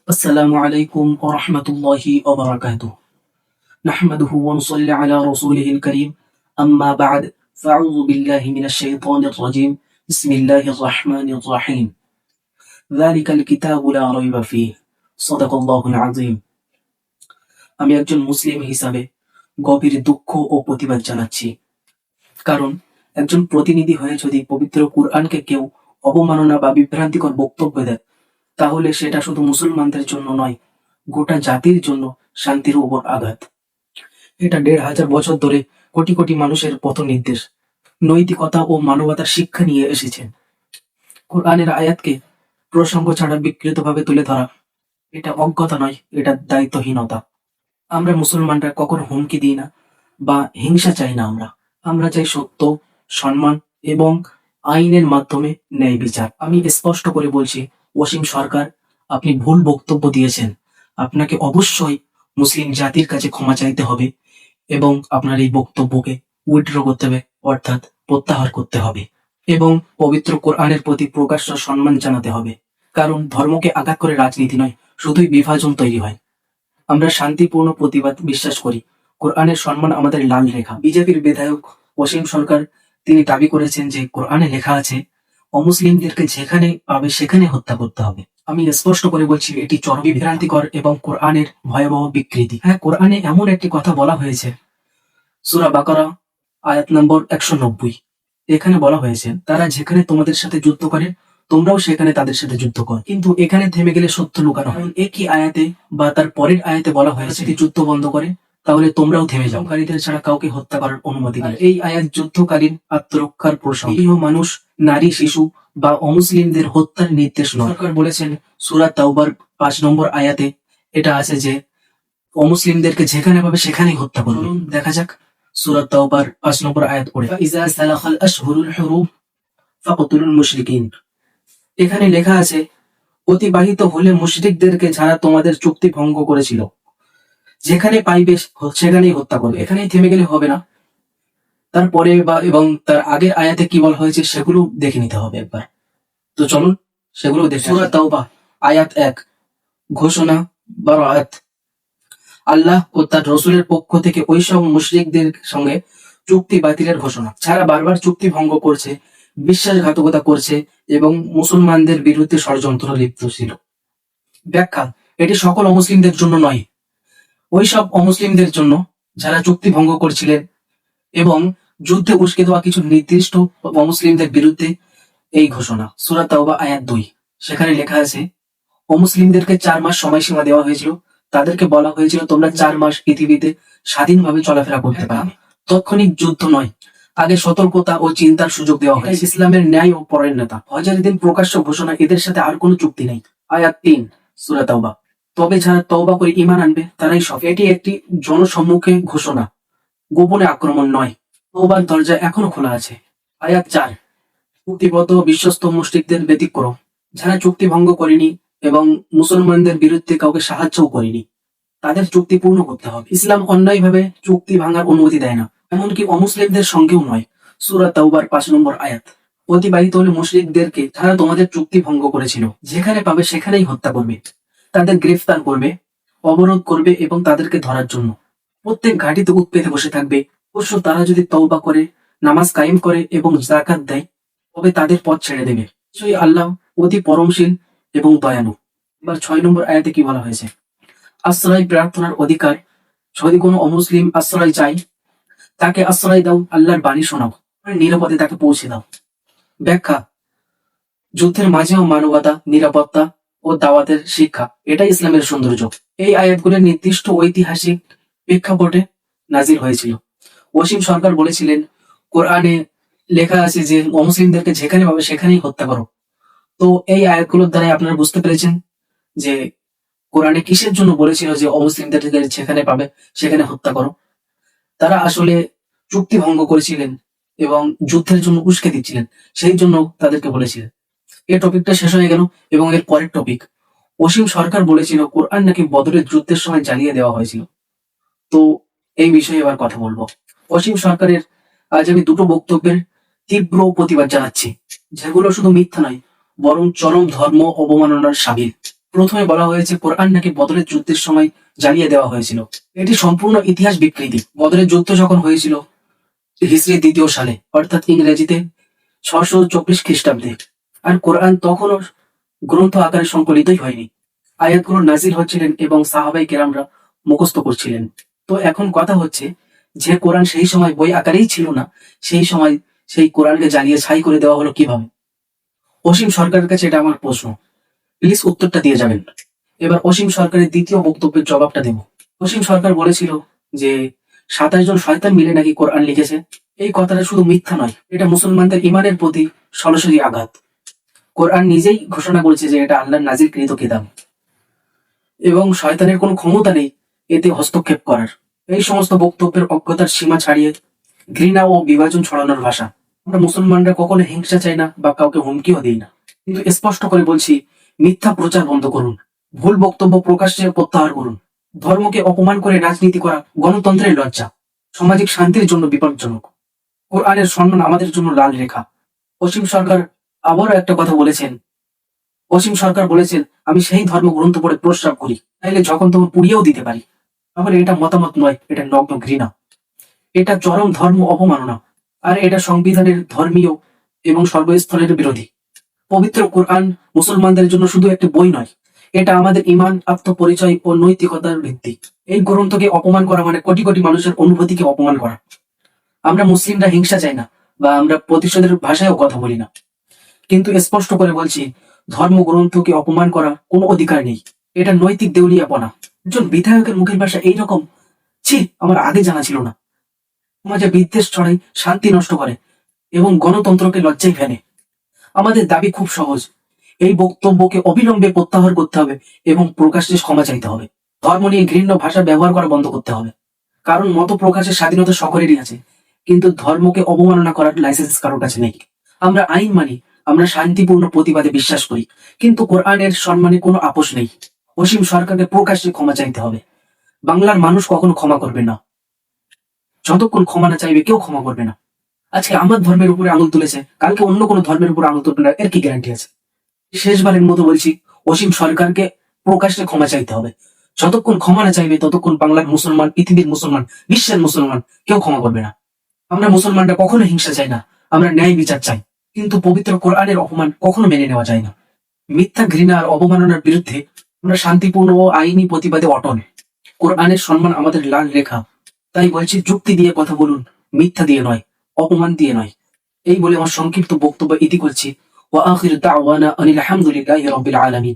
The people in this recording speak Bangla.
السلام عليكم ورحمة الله وبركاته. نحمده ونصلي على رسوله الكريم. أما بعد فأعوذ بالله من الشيطان الرجيم. بسم الله الرحمن الرحيم. ذلك الكتاب لا ريب فيه. صدق الله العظيم. আমি একজন মুসলিম হিসাবে গভীর দুঃখ ও প্রতিবাদ জানাচ্ছি, কারণ একজন প্রতিনিধি হয়ে যদি পবিত্র কুরআনকে কেউ অবমাননা বা বিভ্রান্তিকর বক্তব্য দেয়, তাহলে সেটা শুধু মুসলমানদের জন্য নয়, গোটা জাতির জন্য শান্তির উপর আঘাত। এটা ১৫০০ বছর ধরে কোটি কোটি মানুষের পথ নির্দেশ, নৈতিকতা ও মানবতার শিক্ষা নিয়ে এসেছে। কোরআনের আয়াতকে প্রসঙ্গ ছাড়া বিকৃতভাবে তুলে ধরা এটা অজ্ঞতা নয়, এটা দায়িত্বহীনতা। আমরা মুসলমানরা কখনো হুমকি দিই না বা হিংসা চাই না। আমরা চাই সত্য, সম্মান এবং আইনের মাধ্যমে ন্যায় বিচার। আমি স্পষ্ট করে বলছি, ওসীম সরকার, আপনি ভুল বক্তব্য দিয়েছেন। আপনাকে অবশ্যই মুসলিম জাতির কাছে ক্ষমা চাইতে হবে এবং আপনার এই বক্তব্যকে উইথড্র করতে হবে, অর্থাৎ প্রত্যাহার করতে হবে, এবং পবিত্র কোরআনের প্রতি প্রকাশ্য সম্মান জানাতে হবে। কারণ ধর্মকে আঘাত করে রাজনীতি নয়, শুধুই বিভাজন তৈরি হয়। আমরা শান্তিপূর্ণ প্রতিবাদ বিশ্বাস করি। কোরআনের সম্মান আমাদের লাল রেখা। বিজেপির বিধায়ক ওসীম সরকার তিনি দাবি করেছেন যে কোরআনে লেখা আছে অমুসলিমদেরকে যেখানে পাবে সেখানে হত্যা করতে হবে। আমি স্পষ্ট করে বলছি, এটি চরম বিভ্রান্তিকর এবং কোরআনের ভয়াবহ বিকৃতি। হ্যাঁ, কোরআনে এমন একটি কথা বলা হয়েছে, সূরা বাকারা আয়াত নম্বর ১৯০। এখানে বলা হয়েছে, তারা যেখানে তোমাদের সাথে যুদ্ধ করে তোমরাও সেখানে তাদের সাথে যুদ্ধ কর। কিন্তু এখানে থেমে গেলে সত্য লুকানো হয়। একই আয়াতে বা তার পরের আয়াতে বলা হয়েছে, যদি যুদ্ধ বন্ধ করে তাহলে তোমরাও থেমে যাও। কারীদের ছাড়া কাউকে হত্যা করার অনুমতি নেই। এই আয়াত যুদ্ধকালীন আত্মরক্ষার প্রসঙ্গ, নিরীহ মানুষ, নারী, শিশু বা অমুসলিমদের হত্যার নির্দেশ নয়। সরকার বলেছেন সূরা তাওবার ৫ নম্বর আয়াতে এটা আছে যে অমুসলিমদেরকে যেখানে পাবে সেখানেই হত্যা করবে। দেখা যাক সূরা তাওবার ৫ নম্বর আয়াত পড়ে। ইযা সালাখাল আশহুরুল হুরুম ফাকতুলুল মুশরিকিন। এখানে লেখা আছে, অতিবাহিত হলে মুশরিকদেরকে যারা তোমাদের চুক্তি ভঙ্গ করেছিল যেখানে পাইবে সেখানেই হত্যা করবে। এখানেই থেমে গেলে হবে না, তারপরে বা এবং তার আগের আয়াতে কি বলা হয়েছে সেগুলো দেখে নিতে হবে একবার। তো চলুন সেগুলো দেখে। সূরা তাওবা আয়াত ১, ঘোষণা বারাআত। আল্লাহ ও তার রসুলের পক্ষ থেকে ওইসব মুশরিকদের সঙ্গে চুক্তি বাতিলের ঘোষণা, যারা বারবার চুক্তি ভঙ্গ করছে, বিশ্বাসঘাতকতা করছে এবং মুসলমানদের বিরুদ্ধে ষড়যন্ত্র লিপ্ত ছিল। ব্যাখ্যা, এটি সকল অমুসলিমদের জন্য নয়, ওইসব অমুসলিমদের জন্য যারা চুক্তি ভঙ্গ করছিলেন এবং যুদ্ধে উস্কে দেওয়া কিছু নির্দিষ্ট অমুসলিমদের বিরুদ্ধে এই ঘোষণা। সূরা তাওবা আয়াত ২, সেখানে লেখা আছে, অমুসলিমদেরকে ৪ মাস সময়সীমা দেওয়া হয়েছিল। তাদেরকে বলা হয়েছিল তোমরা ৪ মাস পৃথিবীতে স্বাধীনভাবে চলাফেরা করতে পারবে। তাৎক্ষণিক যুদ্ধ নয়, আগে সতর্কতা ও চিন্তার সুযোগ দেওয়া হয়। ইসলামের ন্যায় ও পরায়ণতা। হজের দিন প্রকাশ্য ঘোষণা, এদের সাথে আর কোনো চুক্তি নেই। আয়াত ৩ সূরা তাওবা। তবে যারা তওবা করে ঈমান আনবে তারাই সফল। এটি একটি জনসম্মুখে ঘোষণা, গোপনে আক্রমণ নয়। তওবার দরজা এখনো খোলা আছে। আয়াত ৪, চুক্তিবদ্ধ বিশ্বস্ত মুশরিকদের ব্যতিক্রম, যারা চুক্তি ভঙ্গ করেনি এবং মুসলমানদের বিরুদ্ধে কাউকে সাহায্যও করেনি, তাদের চুক্তি পূর্ণ করতে হবে। ইসলাম অন্যায়ভাবে চুক্তি ভাঙার অনুমতি দেয় না, এমনকি অমুসলিমদের সঙ্গেও নয়। সূরা তাওবার ৫ নম্বর আয়াত, অতিবাহিত হলে মুশরিকদেরকে যারা তোমাদের চুক্তি ভঙ্গ করেছিল যেখানে পাবে সেখানেই হত্যা করবে, তাদের গ্রেফতার করবে, অবরোধ করবে এবং তাদেরকে ধরার জন্য প্রত্যেক ঘাঁটিতে উৎ পেতে বসে থাকবে। অবশ্য তারা যদি তওবা করে, নামাজ কায়েম করে এবং যাকাত দেয়, তবে তাদের পথ ছেড়ে দেবে। নিশ্চয়ই আল্লাহ অতি পরমশীল এবং দয়ালু। এবার ৬ নম্বর আয়াতে কি বলা হয়েছে, আশ্রয় প্রার্থনার অধিকার। যদি কোনো অমুসলিম আশ্রয় চাই, তাকে আশ্রয় দাও, আল্লাহর বাণী শোনাও, নিরাপদে তাকে পৌঁছে দাও। ব্যাখ্যা, যুদ্ধের মাঝেও মানবতা, নিরাপত্তা ও দাওয়াতের শিক্ষা, এটাই ইসলামের সৌন্দর্য। এই আয়াতগুলোর নির্দিষ্ট ঐতিহাসিক প্রেক্ষাপটে নাজিল হয়েছিল। ওসীম সরকার বলেছিলেন, কোরআনে লেখা আছে যে অমুসলিমদেরকে যেখানে পাবে সেখানেই হত্যা করো। তো এই আয়াতগুলোর দ্বারাই আপনারা বুঝতে পেরেছেন যে কোরআনে কিসের জন্য বলেছিল যে অমুসলিমদের যেখানে পাবে সেখানে হত্যা করো। তারা আসলে চুক্তি ভঙ্গ করেছিলেন এবং যুদ্ধের জন্য উস্কে দিচ্ছিলেন, সেই জন্য তাদেরকে বলেছিলেন। এই টপিকটা শেষ হয়ে গেল এবং এর পরের টপিক, ওসীম সরকার বলেছিল কোরআন নাকি বদরের যুদ্ধের সময় জ্বালিয়ে দেওয়া হয়েছিল। তো এই বিষয়ে এবার কথা বলবো। ওসীম সরকারের আজ আমি দুটো বক্তব্যের তীব্র প্রতিবাদ জানাচ্ছি, যেগুলো শুধু মিথ্যা নয় বরং চরম ধর্ম অবমাননার সামিল। প্রথমে বলা হয়েছে কোরআন নাকি বদরের যুদ্ধের সময় জ্বালিয়ে দেওয়া হয়েছিল। এটি সম্পূর্ণ ইতিহাস বিকৃতি। বদরের যুদ্ধ যখন হয়েছিল হিজরি ২য় সালে, অর্থাৎ ইংরেজিতে ৬২৪ খ্রিস্টাব্দে, আর কোরআন তখনও গ্রন্থ আকারে সংকলিতই হয়নি। আয়াতগুলো নাজিল হচ্ছিলেন এবং সাহাবাই কেরামরা মুখস্থ করছিলেন। তো এখন কথা হচ্ছে, যে কোরআন সেই সময় বই আকারেই ছিল না, সেই সময় সেই কোরআনকে জ্বালিয়ে ছাই করে দেওয়া হলো কিভাবে? অসীম সরকারের কাছে এটা আমার প্রশ্ন, প্লিজ উত্তরটা দিয়ে যাবেন। এবার অসীম সরকারের দ্বিতীয় বক্তব্যের জবাবটা দেব। অসীম সরকার বলেছিল যে ২৭ জন শয়তান মিলে নাকি কোরআন লিখেছে। এই কথাটা শুধু মিথ্যা নয়, এটা মুসলমানদের ইমানের প্রতি সরাসরি আঘাত। কোরআন নিজেই ঘোষণা করেছে যে এটা আল্লাহর নাজিলকৃত কিতাব এবং শয়তানের কোনো ক্ষমতা নেই এতে হস্তক্ষেপ করার। এই সমস্ত বক্তব্যের অজ্ঞতার সীমা ছাড়িয়ে ঘৃণা ও বিভাজন ছড়ানোর ভাষা। আমরা মুসলমানরা কখনো হিংসা চাই না বা কাউকে হুমকিও দিই না, কিন্তু স্পষ্ট করে বলছি, মিথ্যা প্রচার বন্ধ করুন, ভুল বক্তব্য প্রকাশ্যে প্রত্যাহার করুন। ধর্মকে অপমান করে রাজনীতি করা গণতন্ত্রের লজ্জা, সামাজিক শান্তির জন্য বিপজ্জনক। কোরআনের সম্মান আমাদের জন্য লাল রেখা। অসীম সরকার আবারও একটা কথা বলেছেন। অসীম সরকার বলেছেন, আমি সেই ধর্মগ্রন্থ পড়ে প্রস্রাব করি, তাইলে যখন তখন পুড়িয়েও দিতে পারি। তাহলে এটা মতামত নয়, এটা নগ্ন ঘৃণা, এটা চরম ধর্ম অপমাননা, আর এটা সংবিধানের ধর্মীয় এবং সর্বস্থলের বিরোধী। পবিত্র কোরআন মুসলমানদের জন্য শুধু একটি বই নয়, এটা আমাদের ইমান, আত্মপরিচয় ও নৈতিকতার ভিত্তি। এই গ্রন্থকে অপমান করা মানে কোটি কোটি মানুষের অনুভূতিকে অপমান করা। আমরা মুসলিমরা হিংসা চাই না বা আমরা প্রতিশোধের ভাষায়ও কথা বলি না, কিন্তু স্পষ্ট করে বলছি, ধর্মগ্রন্থকে অপমান করার কোনো অধিকার নেই। এটা নৈতিক দেউলিয়াপনা। একজন বিধায়কের মুখের ভাষা এইরকম, ছি, আমার আগে জানা ছিল না। সমাজে বিদ্বেষ ছড়াই, শান্তি নষ্ট করে এবং গণতন্ত্রকে লজ্জায় ফেলে। আমাদের দাবি খুব সহজ, এই বক্তব্যকে অবিলম্বে প্রত্যাহার করতে হবে এবং প্রকাশ্যে ক্ষমা চাইতে হবে। ধর্ম নিয়ে ঘৃণ্য ভাষা ব্যবহার করা বন্ধ করতে হবে, কারণ মত প্রকাশের স্বাধীনতা সকলেরই আছে, কিন্তু ধর্মকে অবমাননা করার লাইসেন্স কারোর কাছে নেই। আমরা আইন মানি, আমরা শান্তিপূর্ণ প্রতিবাদে বিশ্বাস করি, কিন্তু কোরআনের সম্মানে কোনো আপোষ নেই। অসীম সরকারকে প্রকাশ্যে ক্ষমা চাইতে হবে। বাংলার মানুষ কখনো ক্ষমা করবে না, যতক্ষণ ক্ষমা না চাইবে কেউ ক্ষমা করবে না। আজকে আমার ধর্মের উপরে আঙুল তুলেছে, কালকে অন্য কোনো ধর্মের উপরে আঙুল তুলবে না, এর কি গ্যারান্টি আছে? শেষবারের মতো বলছি, অসীম সরকারকে প্রকাশ্যে ক্ষমা চাইতে হবে। যতক্ষণ ক্ষমা না চাইবে ততক্ষণ বাংলার মুসলমান, পৃথিবীর মুসলমান, বিশ্বের মুসলমান কেউ ক্ষমা করবে না। আমরা মুসলমানরা কখনো হিংসা চাই না, আমরা ন্যায় বিচার চাই, কিন্তু পবিত্র কোরআনের অপমান কখনো মেনে নেওয়া যায় না। মিথ্যা, ঘৃণা আর অবমাননার বিরুদ্ধে আমরা শান্তিপূর্ণ ও আইনি প্রতিবাদে অটল। কোরআনের সম্মান আমাদের লাল রেখা। তাই বলছি, যুক্তি দিয়ে কথা বলুন, মিথ্যা দিয়ে নয়, অপমান দিয়ে নয়। এই বলে আমার সংক্ষিপ্ত বক্তব্য ইতি করছি। ওয়া আখিরু দাওয়ানা আনিল হামদুলিল্লাহি রাব্বিল আলামিন।